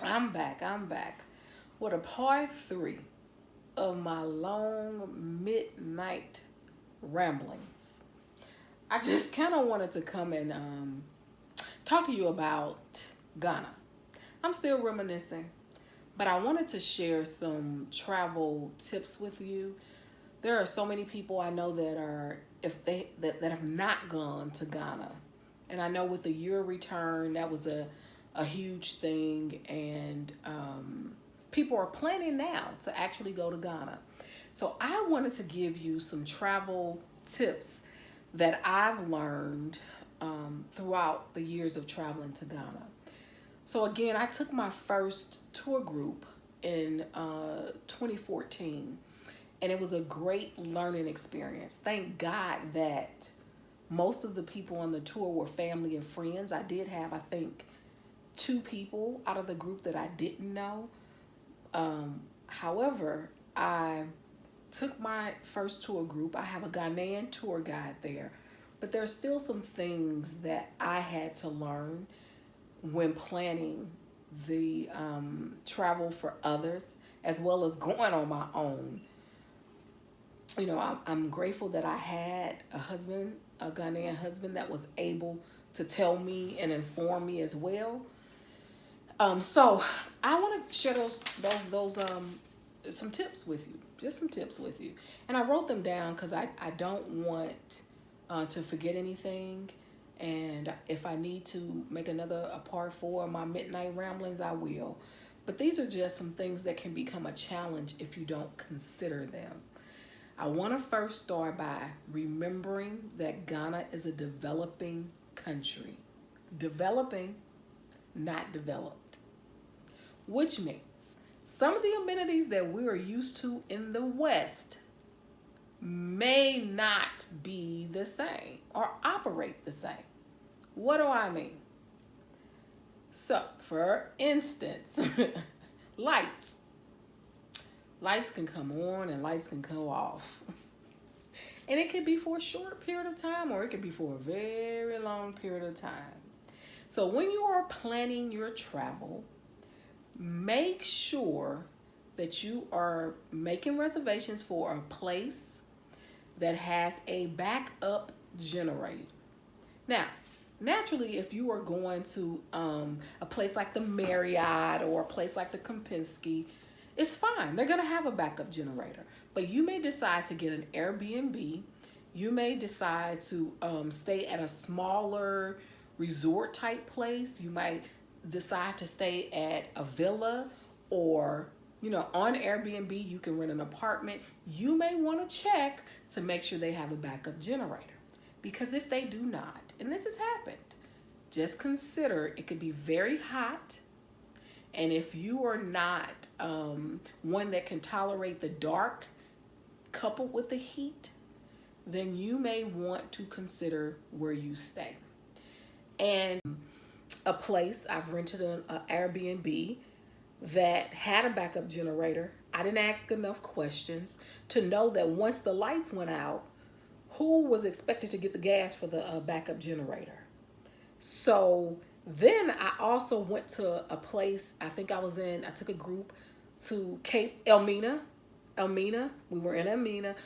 I'm back with a part three of my long midnight ramblings. I just kind of wanted to come and talk to you about Ghana. I'm still reminiscing, but I wanted to share some travel tips with you. There are so many people I know that are if they that have not gone to Ghana. And I know with the Euro return that was a huge thing, and people are planning now to actually go to Ghana. So I wanted to give you some travel tips that I've learned throughout the years of traveling to Ghana. So again, I took my first tour group in 2014, and it was a great learning experience. Thank God that most of the people on the tour were family and friends. I did have, I think, two people out of the group that I didn't know. However, I took my first tour group. I have a Ghanaian tour guide there, but there's still some things that I had to learn when planning the travel for others as well as going on my own. I'm grateful that I had a husband, a Ghanaian husband, that was able to tell me and inform me as well. So I want to share those some tips with you, just some tips with you, and I wrote them down because I don't want to forget anything, and if I need to make another a part four of my midnight ramblings, I will. But these are just some things that can become a challenge if you don't consider them. I want to first start by remembering that Ghana is a developing country. Developing, not developed. Which means some of the amenities that we are used to in the West may not be the same or operate the same. What do I mean? So, for instance, lights. Lights can come on and lights can go off. And it could be for a short period of time or it could be for a very long period of time. So when you are planning your travel, make sure that you are making reservations for a place that has a backup generator. Now, naturally, if you are going to a place like the Marriott or a place like the Kempinski, it's fine. They're going to have a backup generator. But you may decide to get an Airbnb. You may decide to stay at a smaller resort type place. You might decide to stay at a villa, or on Airbnb you can rent an apartment. You may want to check to make sure they have a backup generator, because if they do not, and this has happened, just consider it could be very hot, and if you are not one that can tolerate the dark coupled with the heat, then you may want to consider where you stay. And a place I've rented an Airbnb that had a backup generator. I didn't ask enough questions to know that once the lights went out, who was expected to get the gas for the backup generator. So then I also went to a place, I took a group to Cape Elmina. Elmina, we were in Elmina,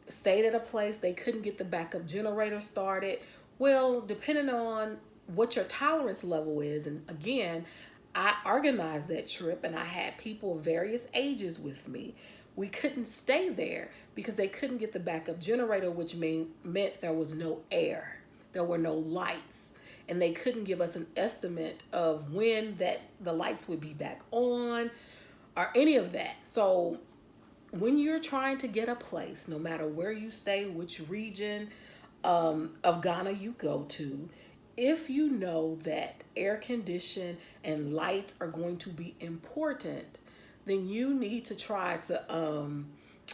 stayed at a place, they couldn't get the backup generator started. Well, depending on what your tolerance level is, and again, I organized that trip and I had people of various ages with me. We couldn't stay there because they couldn't get the backup generator, which meant there was no air, there were no lights, and they couldn't give us an estimate of when that the lights would be back on or any of that. So when you're trying to get a place, no matter where you stay, which region of Ghana you go to, if you know that air condition and lights are going to be important, then you need to try to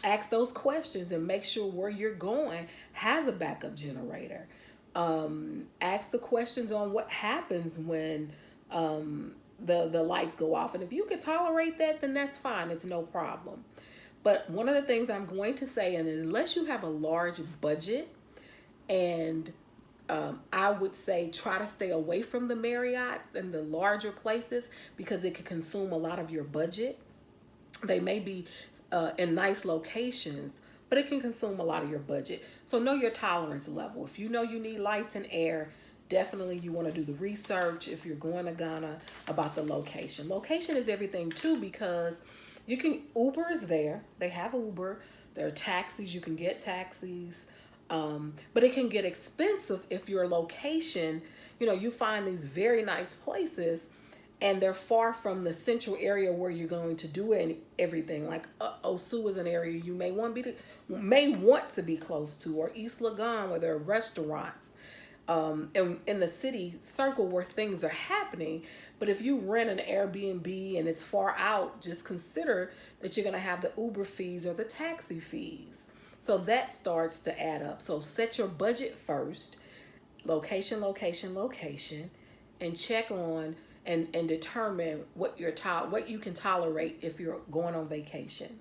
ask those questions and make sure where you're going has a backup generator. Ask the questions on what happens when the lights go off. And if you can tolerate that, then that's fine. It's no problem. But one of the things I'm going to say, and unless you have a large budget and I would say try to stay away from the Marriotts and the larger places because it can consume a lot of your budget. They may be in nice locations, but it can consume a lot of your budget. So know your tolerance level. If you know you need lights and air, definitely you want to do the research if you're going to Ghana about the location. Location is everything too because you can Uber is there. They have Uber. There are taxis. You can get taxis. But it can get expensive if your location, you find these very nice places and they're far from the central area where you're going to do it and everything. Like Osu is an area you may want to be close to, or East Lagoon where there are restaurants, in the city circle where things are happening. But if you rent an Airbnb and it's far out, just consider that you're going to have the Uber fees or the taxi fees. So that starts to add up. So set your budget first, location, location, location, and check on and determine what you can tolerate if you're going on vacation.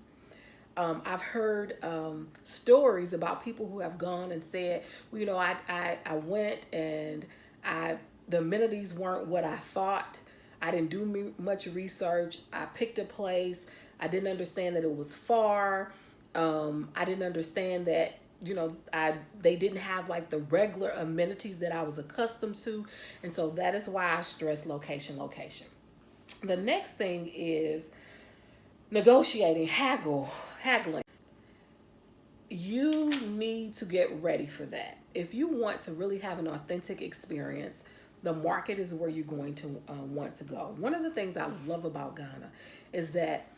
I've heard stories about people who have gone and said, well, I went and the amenities weren't what I thought. I didn't do much research. I picked a place. I didn't understand that it was far. I didn't understand that they didn't have like the regular amenities that I was accustomed to, and so that is why I stress location, location. The next thing is negotiating, haggling. You need to get ready for that. If you want to really have an authentic experience, the market is where you're going to want to go. One of the things I love about Ghana is that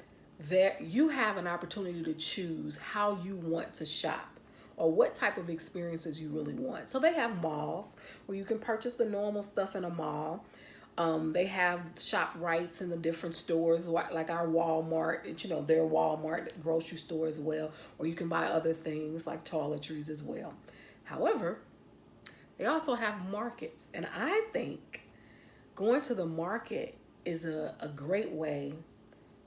you have an opportunity to choose how you want to shop or what type of experiences you really want. So they have malls where you can purchase the normal stuff in a mall. They have shop rights in the different stores, like our Walmart, their Walmart grocery store as well, or you can buy other things like toiletries as well. However, they also have markets, and I think going to the market is a great way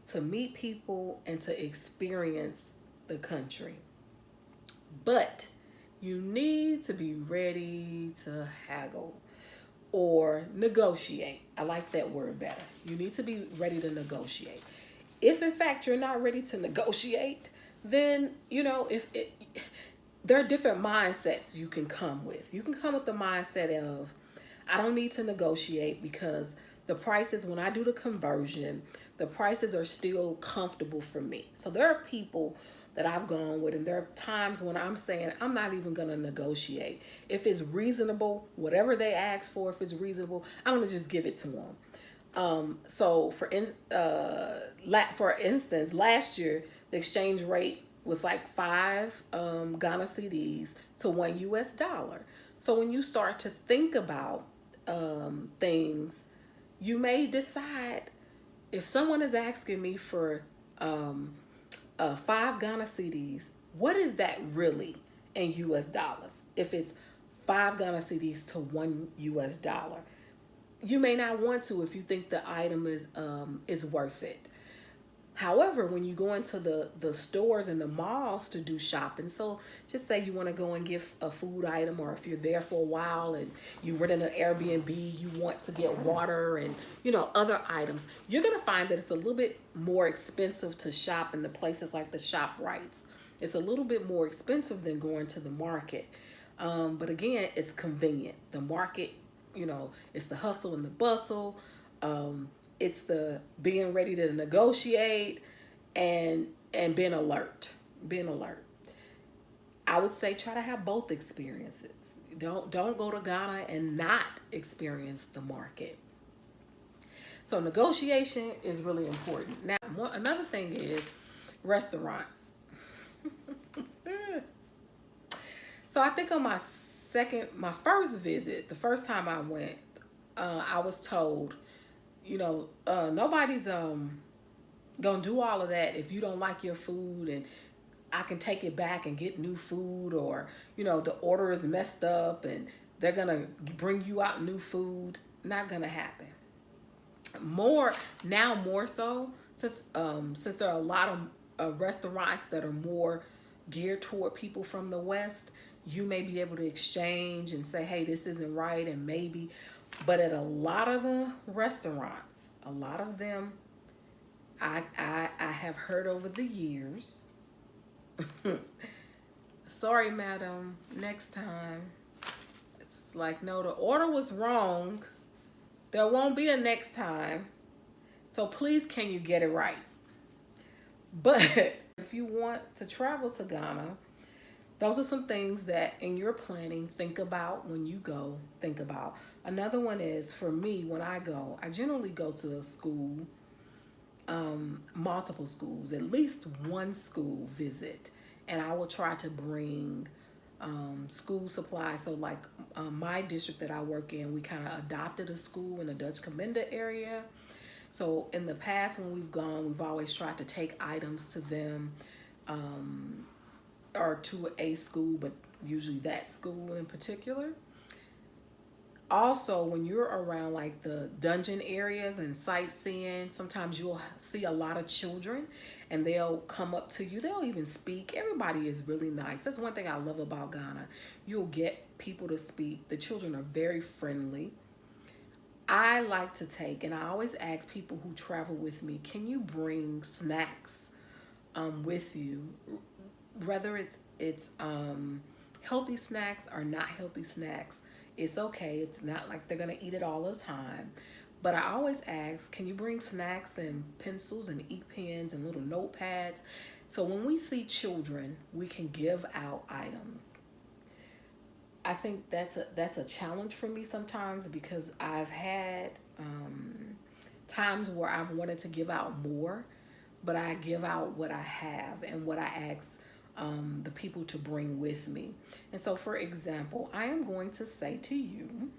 to meet people and to experience the country. But you need to be ready to haggle or negotiate. I like that word better. You need to be ready to negotiate. If in fact you're not ready to negotiate, then there are different mindsets you can come with. You can come with the mindset of, I don't need to negotiate because the prices, when I do the conversion, the prices are still comfortable for me. So there are people that I've gone with, and there are times when I'm saying I'm not even going to negotiate. If it's reasonable, whatever they ask for, if it's reasonable, I'm going to just give it to them. So for instance, last year the exchange rate was like 5 Ghana cedis to $1. So when you start to think about things, you may decide, if someone is asking me for 5 Ghana cedis, what is that really in US dollars? If it's 5 Ghana cedis to $1, you may not want to if you think the item is worth it. However, when you go into the stores and the malls to do shopping, so just say you want to go and get a food item, or if you're there for a while and you rent an Airbnb, you want to get water and other items, you're going to find that it's a little bit more expensive to shop in the places like the shop rights. It's a little bit more expensive than going to the market. But again, it's convenient. The market, it's the hustle and the bustle. It's the being ready to negotiate and being alert. Being alert. I would say try to have both experiences. Don't go to Ghana and not experience the market. So negotiation is really important. Now, another thing is restaurants. So I think on my first visit, the first time I went, I was told, nobody's gonna do all of that if you don't like your food, and I can take it back and get new food, or the order is messed up and they're gonna bring you out new food. Not gonna happen. More so, since there are a lot of restaurants that are more geared toward people from the West. you may be able to exchange and say, hey, this isn't right, and maybe. But at a lot of the restaurants, a lot of them, I have heard over the years, sorry, madam, next time. It's like, no, the order was wrong. There won't be a next time. So please, can you get it right? But if you want to travel to Ghana, those are some things that in your planning, think about when you go, think about. Another one is, for me, when I go, I generally go to a school, multiple schools, at least one school visit. And I will try to bring school supplies. So like my district that I work in, we kind of adopted a school in the Dutch Commenda area. So in the past when we've gone, we've always tried to take items to them, or to a school, but usually that school in particular. Also, when you're around like the dungeon areas and sightseeing, sometimes you'll see a lot of children and they'll come up to you. They'll even speak. Everybody is really nice. That's one thing I love about Ghana. You'll get people to speak. The children are very friendly. I like to take, and I always ask people who travel with me, can you bring snacks with you? Whether it's healthy snacks or not healthy snacks, it's okay. It's not like they're gonna eat it all the time. But I always ask, can you bring snacks and pencils and ink pens and little notepads? So when we see children, we can give out items. I think that's a challenge for me sometimes, because I've had times where I've wanted to give out more, but I give out what I have and what I ask the people to bring with me. And so, for example, I am going to say to you,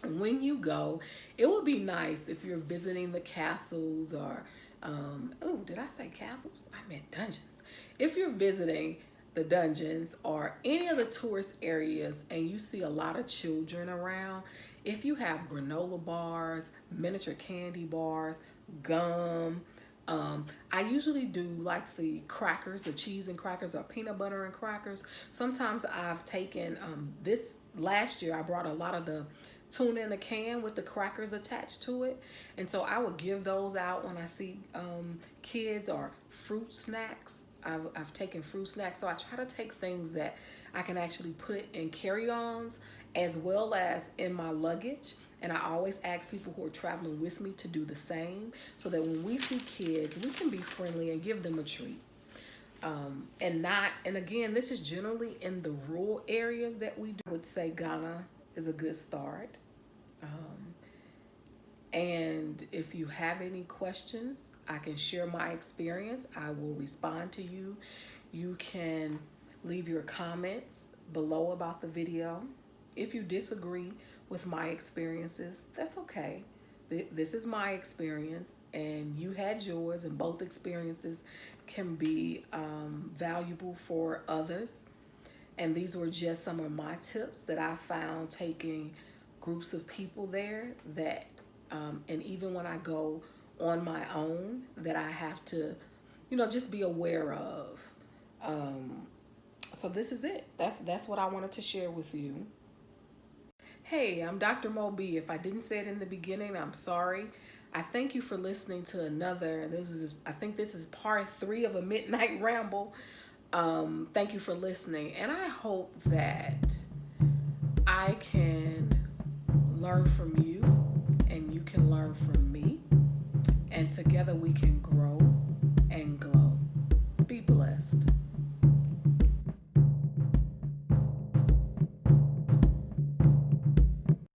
when you go, it would be nice if you're visiting the castles or, oh, did I say castles? I meant dungeons. If you're visiting the dungeons or any of the tourist areas and you see a lot of children around, if you have granola bars, miniature candy bars, gum, I usually do like the crackers, the cheese and crackers, or peanut butter and crackers. Sometimes I've taken, this last year I brought a lot of the tuna in a can with the crackers attached to it. And so I would give those out when I see kids, or fruit snacks. I've taken fruit snacks. So I try to take things that I can actually put in carry-ons as well as in my luggage. And I always ask people who are traveling with me to do the same, so that when we see kids, we can be friendly and give them a treat. And again, this is generally in the rural areas that we do. I would say Ghana is a good start. And if you have any questions, I can share my experience. I will respond to you. You can leave your comments below about the video. If you disagree with my experiences, that's okay. This is my experience and you had yours, and both experiences can be valuable for others. And these were just some of my tips that I found taking groups of people there, that and even when I go on my own, that I have to, just be aware of. So this is it. That's what I wanted to share with you. Hey, I'm Dr. Mo B. If I didn't say it in the beginning, I'm sorry. I thank you for listening to another. I think this is part 3 of a midnight ramble. Thank you for listening, and I hope that I can learn from you and you can learn from me, and together we can grow